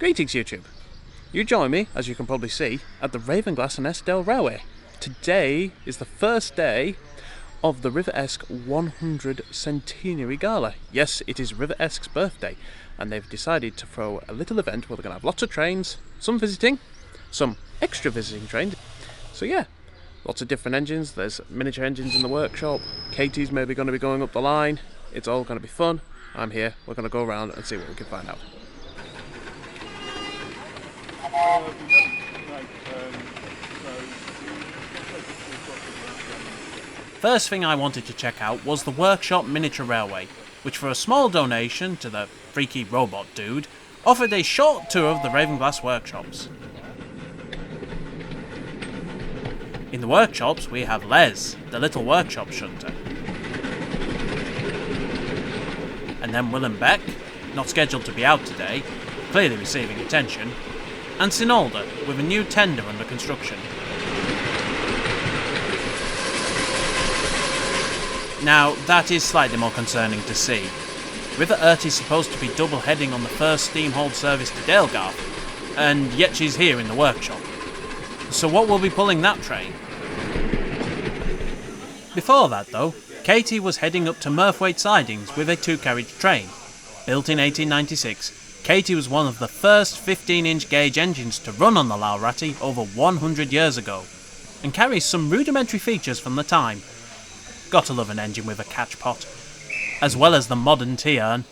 Greetings YouTube. You join me, as you can probably see, at the Ravenglass and Eskdale Railway. Today is the first day of the River Esk 100 Centenary Gala. Yes, it is River Esk's birthday, and they've decided to throw a little event where they're going to have lots of trains, some visiting, some extra visiting trains. So yeah, lots of different engines. There's miniature engines in the workshop. Katie's maybe going to be going up the line. It's all going to be fun. I'm here. We're going to go around and see what we can find out. First thing I wanted to check out was the Workshop Miniature Railway, which for a small donation to the freaky robot dude, offered a short tour of the Ravenglass workshops. In the workshops we have Les, the little workshop shunter. And then Willem Beck, not scheduled to be out today, clearly receiving attention, and Sinalda, with a new tender under construction. Now, that is slightly more concerning to see. River Ert is supposed to be double-heading on the first steam-hauled service to Dalegarth, and yet she's here in the workshop. So what will be pulling that train? Before that though, Katie was heading up to Murthwaite Sidings with a two-carriage train. Built in 1896, Katie was one of the first 15-inch gauge engines to run on the Ratty over 100 years ago, and carries some rudimentary features from the time. Gotta love an engine with a catch pot, as well as the modern T-urn.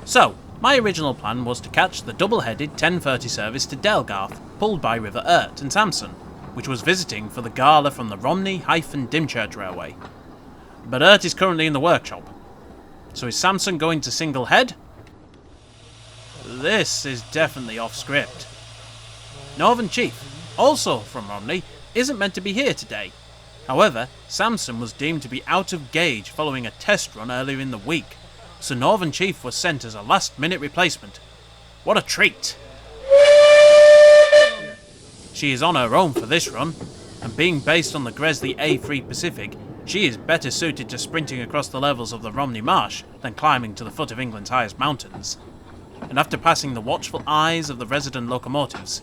So, my original plan was to catch the double-headed 10:30 service to Dalegarth, pulled by River Ert and Samson, which was visiting for the Gala from the Romney-Dymchurch Railway. But Ert is currently in the workshop. So is Samson going to single head? This is definitely off script. Northern Chief, also from Romney, isn't meant to be here today. However, Samson was deemed to be out of gauge following a test run earlier in the week, so Northern Chief was sent as a last-minute replacement. What a treat! She is on her own for this run, and being based on the Gresley A3 Pacific, she is better suited to sprinting across the levels of the Romney Marsh than climbing to the foot of England's highest mountains. And after passing the watchful eyes of the resident locomotives,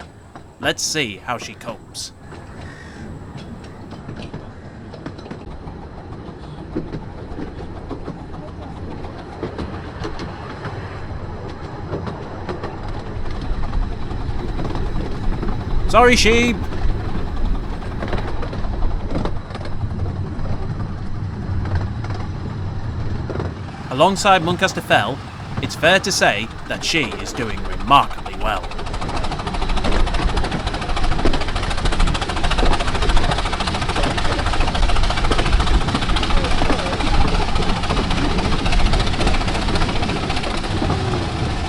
let's see how she copes. Sorry, sheep! Alongside Muncaster Fell, it's fair to say that she is doing remarkably well.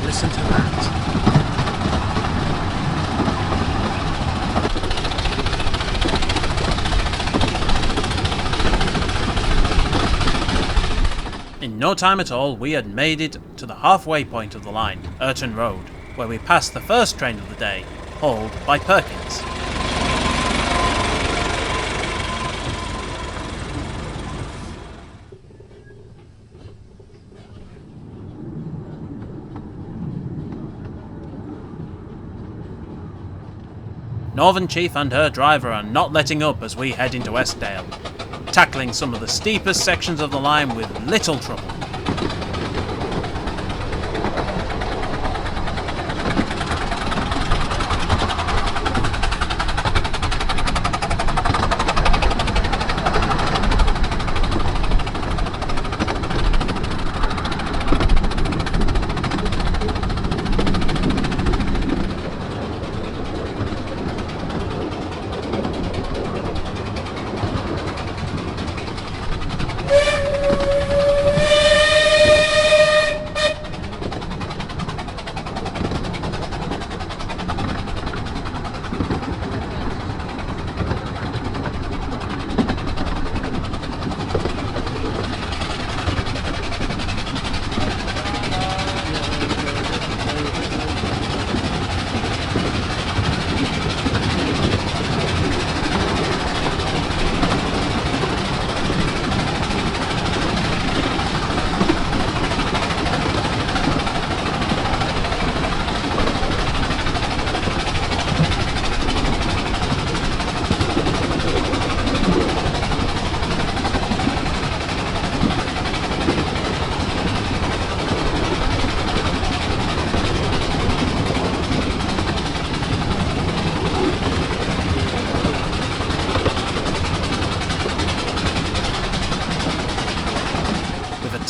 Listen to that. In no time at all, we had made it to the halfway point of the line, Urton Road, where we passed the first train of the day, hauled by Perkins. Northern Chief and her driver are not letting up as we head into Eskdale, tackling some of the steepest sections of the line with little trouble.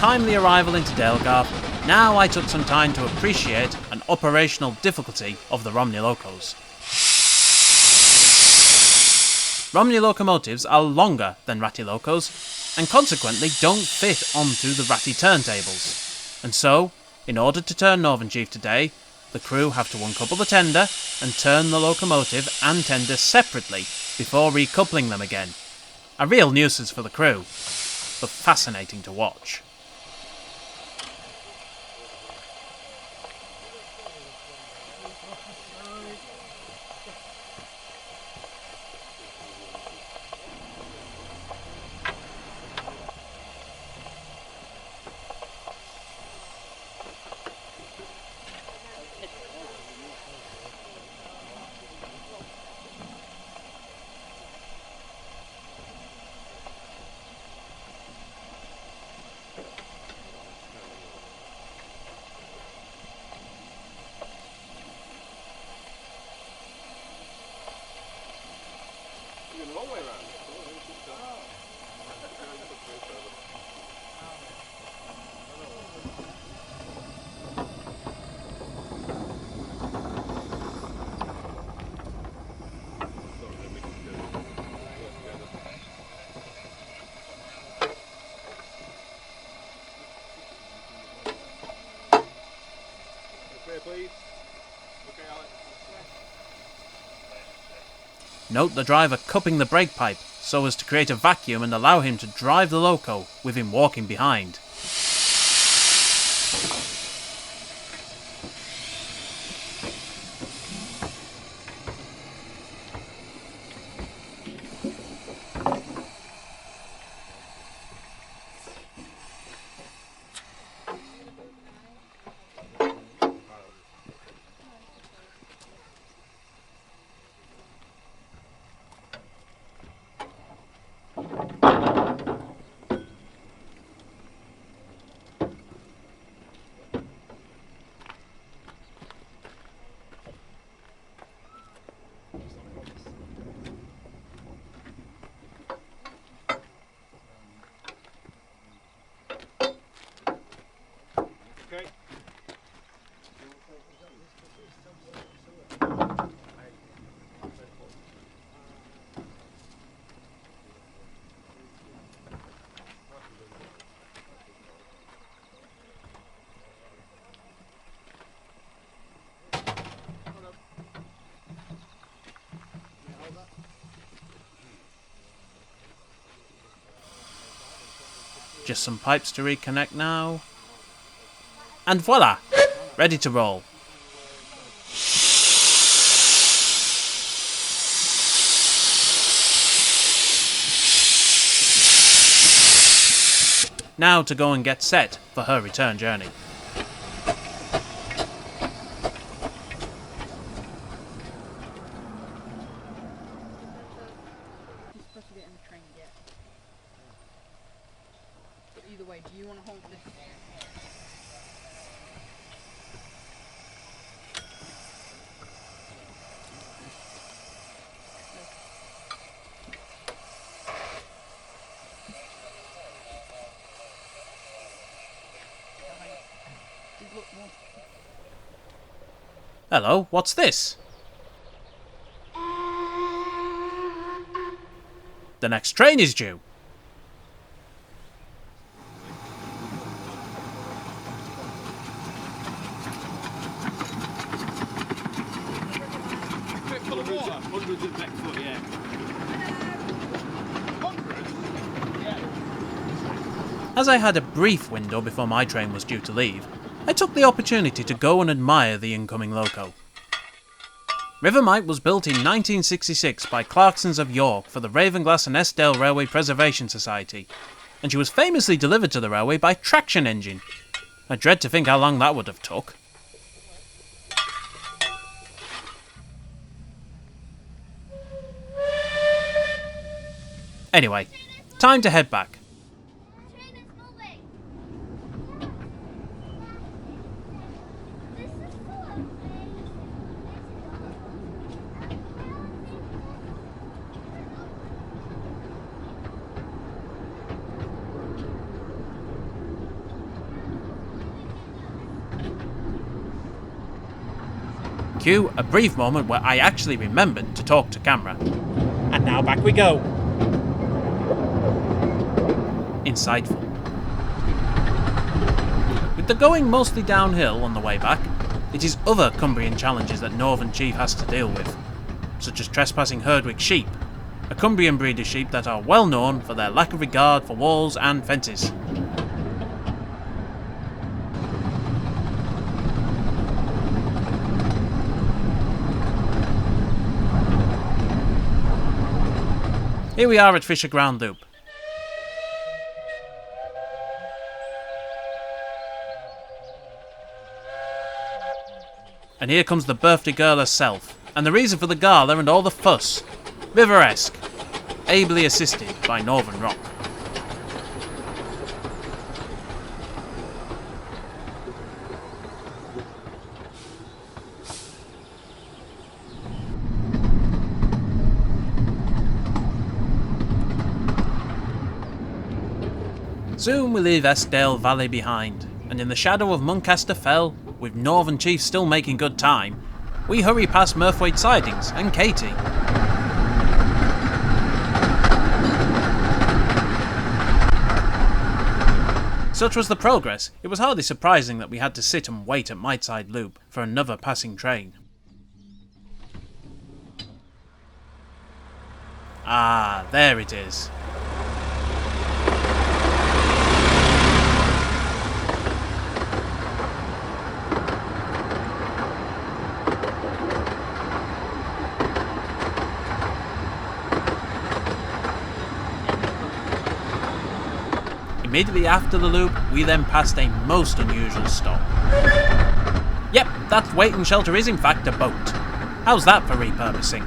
timely arrival into Dalegarth, now I took some time to appreciate an operational difficulty of the Romney locos. Romney locomotives are longer than Ratty locos, and consequently don't fit onto the Ratty turntables. And so, in order to turn Northern Chief today, the crew have to uncouple the tender and turn the locomotive and tender separately before recoupling them again. A real nuisance for the crew, but fascinating to watch. Note the driver cupping the brake pipe so as to create a vacuum and allow him to drive the loco with him walking behind. Just some pipes to reconnect now. And voila! Ready to roll. Now to go and get set for her return journey. Either way, do you want to hold this? Hello, what's this? The next train is due. Hundreds of next foot, yeah. As I had a brief window before my train was due to leave, I took the opportunity to go and admire the incoming loco. River Mite was built in 1966 by Clarksons of York for the Ravenglass and Eskdale Railway Preservation Society, and she was famously delivered to the railway by traction engine. I dread to think how long that would have took. Anyway, time to head back. Cue a brief moment where I actually remembered to talk to camera. And now back we go. Insightful. With the going mostly downhill on the way back, it is other Cumbrian challenges that Northern Chief has to deal with, such as trespassing Herdwick sheep, a Cumbrian breed of sheep that are well known for their lack of regard for walls and fences. Here we are at Fisher Ground Loop. And here comes the birthday girl herself, and the reason for the gala and all the fuss. River-esque, ably assisted by Northern Rock. Soon we leave Eskdale Valley behind, and in the shadow of Muncaster Fell, with Northern Chief still making good time, we hurry past Murthwaite Sidings and Katie. Such was the progress, it was hardly surprising that we had to sit and wait at Miteside Loop for another passing train. Ah, there it is. Immediately after the loop, we then passed a most unusual stop. Yep, that waiting shelter is in fact a boat. How's that for repurposing?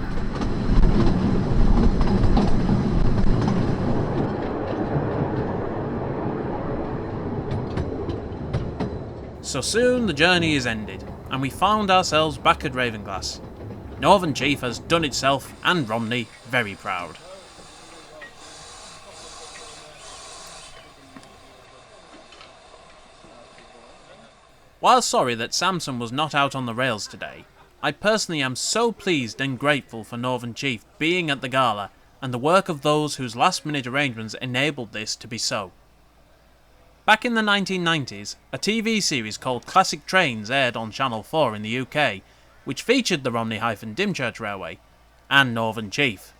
So soon the journey is ended, and we found ourselves back at Ravenglass. Northern Chief has done itself, and Romney, very proud. While sorry that Samson was not out on the rails today, I personally am so pleased and grateful for Northern Chief being at the gala and the work of those whose last-minute arrangements enabled this to be so. Back in the 1990s, a TV series called Classic Trains aired on Channel 4 in the UK, which featured the Romney-Dymchurch Railway and Northern Chief.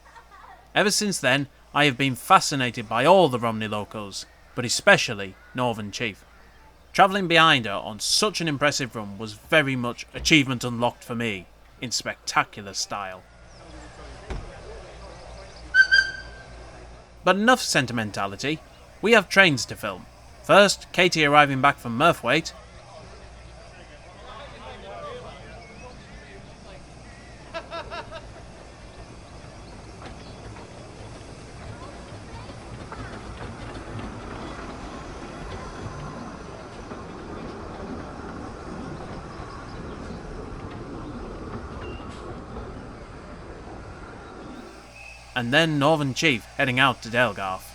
Ever since then, I have been fascinated by all the Romney locos, but especially Northern Chief. Travelling behind her on such an impressive run was very much achievement unlocked for me, in spectacular style. But enough sentimentality, we have trains to film. First, Katie arriving back from Murthwaite, and then Northern Chief heading out to Dalegarth.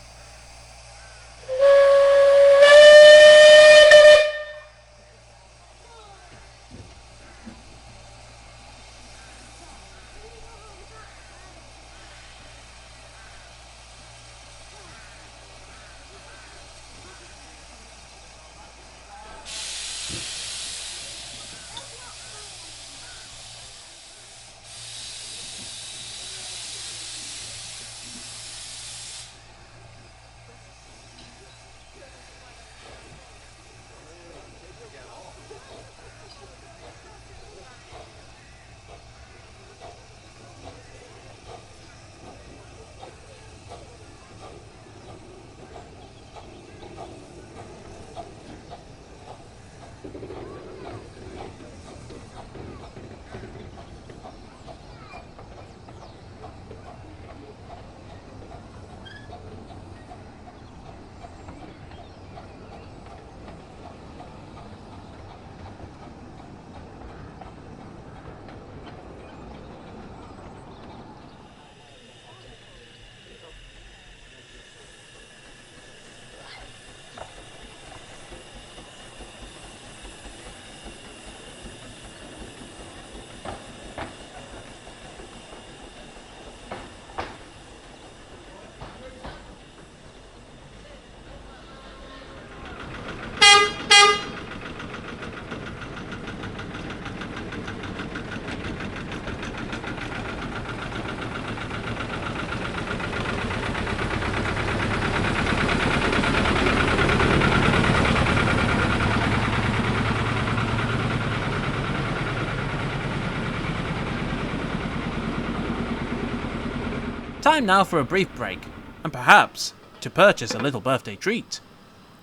Time now for a brief break, and perhaps to purchase a little birthday treat.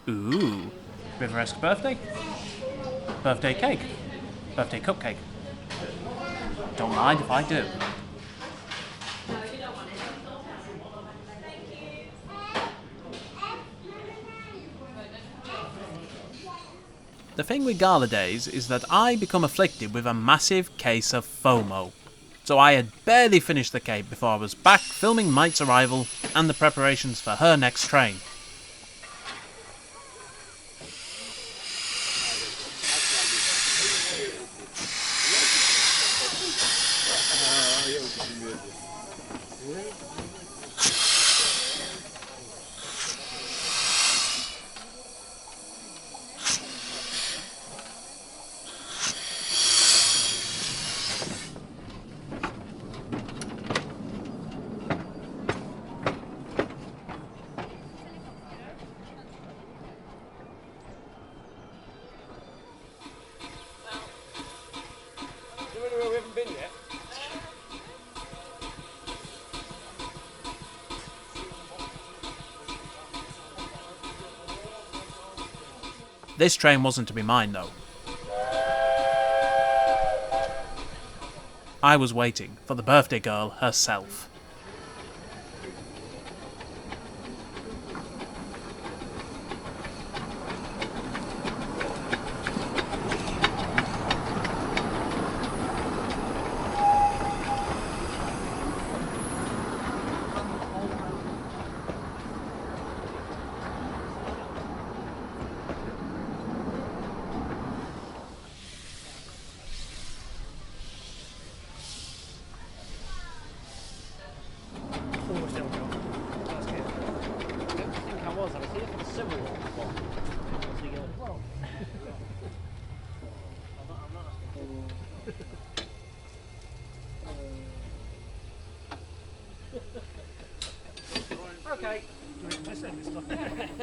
Ooh, River-esque birthday? Birthday cake? Birthday cupcake? Don't mind if I do. The thing with Gala days is that I become afflicted with a massive case of FOMO. So I had barely finished the cake before I was back filming Mite's arrival and the preparations for her next train. We haven't been yet. This train wasn't to be mine though. I was waiting for the birthday girl herself.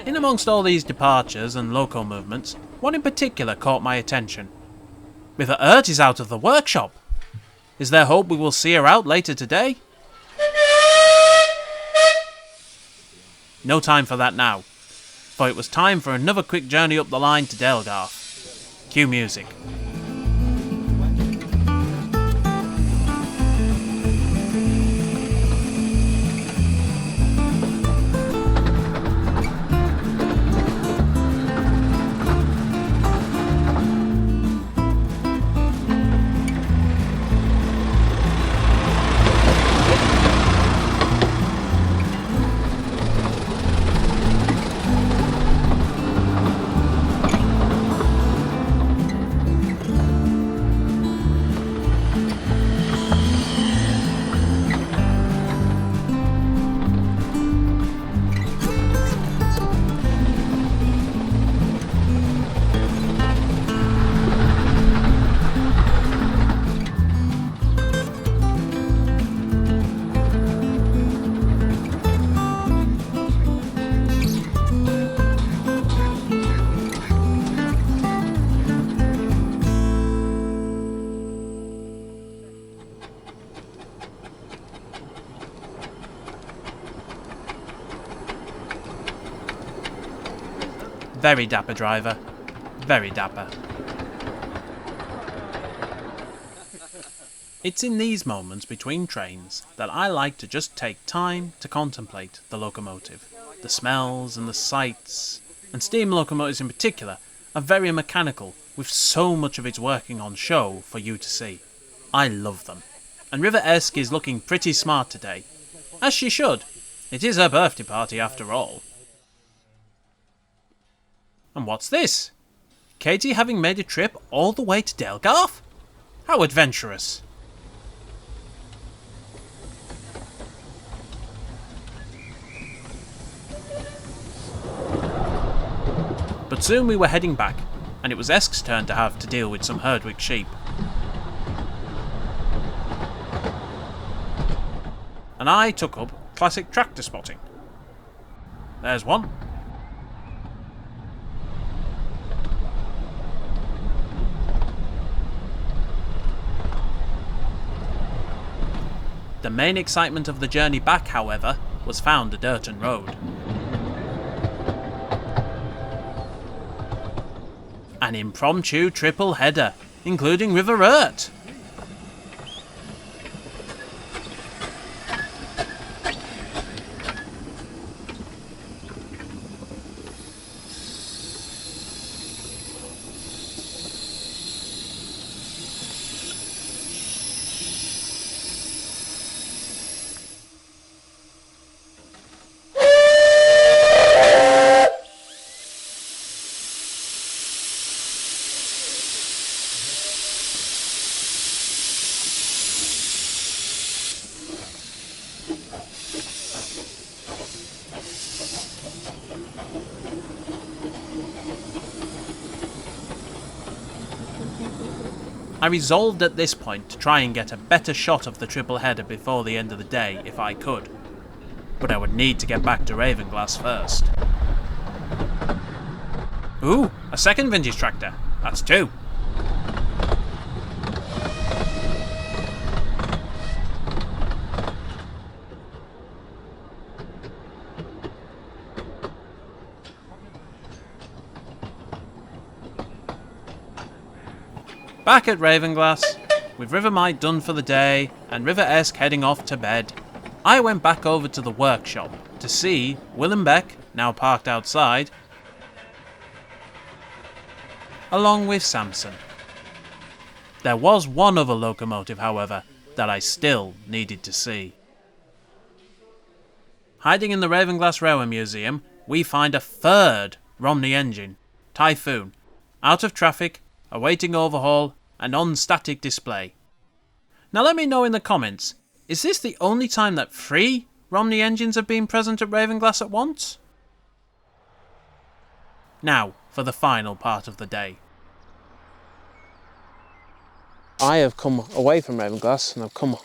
In amongst all these departures and loco movements, one in particular caught my attention. River Ert is out of the workshop. Is there hope we will see her out later today? No time for that now, for it was time for another quick journey up the line to Dalegarth. Cue music. Very dapper driver. Very dapper. It's in these moments between trains that I like to just take time to contemplate the locomotive. The smells and the sights, and steam locomotives in particular, are very mechanical, with so much of its working on show for you to see. I love them. And River Esk is looking pretty smart today. As she should. It is her birthday party after all. And what's this? Katie having made a trip all the way to Dalegarth? How adventurous. But soon we were heading back, and it was Esk's turn to have to deal with some Herdwick sheep. And I took up classic tractor spotting. There's one. The main excitement of the journey back, however, was found at Urton Road. An impromptu triple header, including River Urt. I resolved at this point to try and get a better shot of the triple header before the end of the day if I could, but I would need to get back to Ravenglass first. Ooh, a second vintage tractor. That's two. Back at Ravenglass, with River Mite done for the day and River Esk heading off to bed, I went back over to the workshop to see Willem Beck, now parked outside, along with Samson. There was one other locomotive, however, that I still needed to see. Hiding in the Ravenglass Railway Museum, we find a third Romney engine, Typhoon, out of traffic, awaiting overhaul and on static display. Now let me know in the comments, is this the only time that 3 Romney engines have been present at Ravenglass at once? Now for the final part of the day. I have come away from Ravenglass and I've come,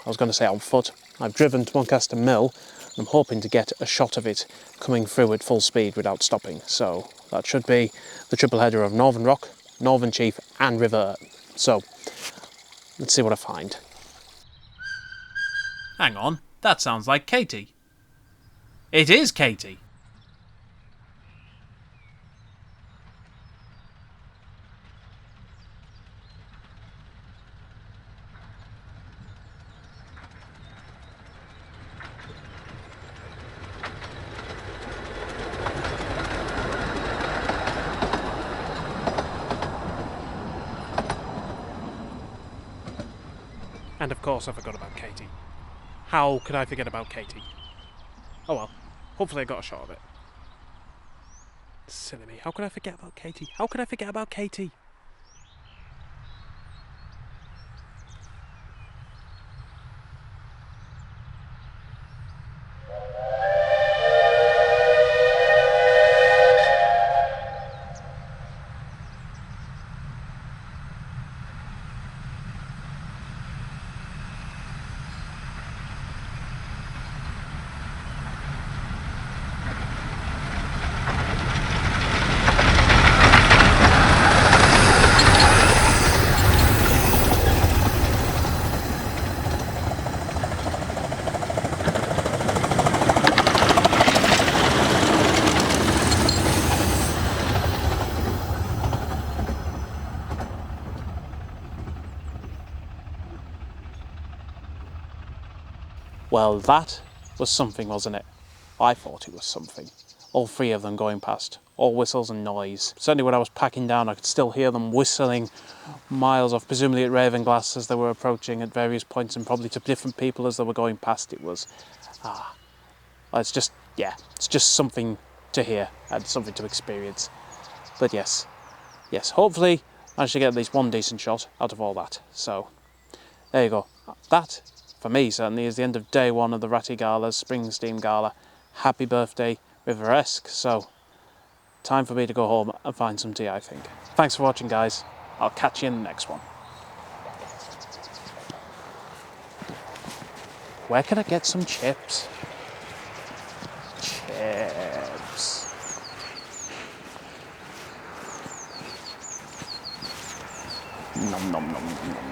I was going to say on foot, I've driven to Doncaster Mill and I'm hoping to get a shot of it coming through at full speed without stopping. So that should be the triple header of Northern Rock, Northern Chief and River. So let's see what I find. Hang on, that sounds like Katie. It is Katie. And of course I forgot about Katie. How could I forget about Katie? Oh well, hopefully I got a shot of it. Silly me, how could I forget about Katie? How could I forget about Katie? Well, that was something, wasn't it? I thought it was something. All 3 of them going past, all whistles and noise. Certainly when I was packing down, I could still hear them whistling miles off, presumably at Ravenglass as they were approaching at various points, and probably to different people as they were going past. It was, it's just something to hear and something to experience. But yes, hopefully I managed to get at least one decent shot out of all that. So, there you go. That, for me certainly, is the end of day 1 of the Ratty Gala's Spring Steam Gala. Happy birthday, River Esk. So, time for me to go home and find some tea, I think. Thanks for watching, guys. I'll catch you in the next one. Where can I get some chips? Chips. Nom nom nom nom nom.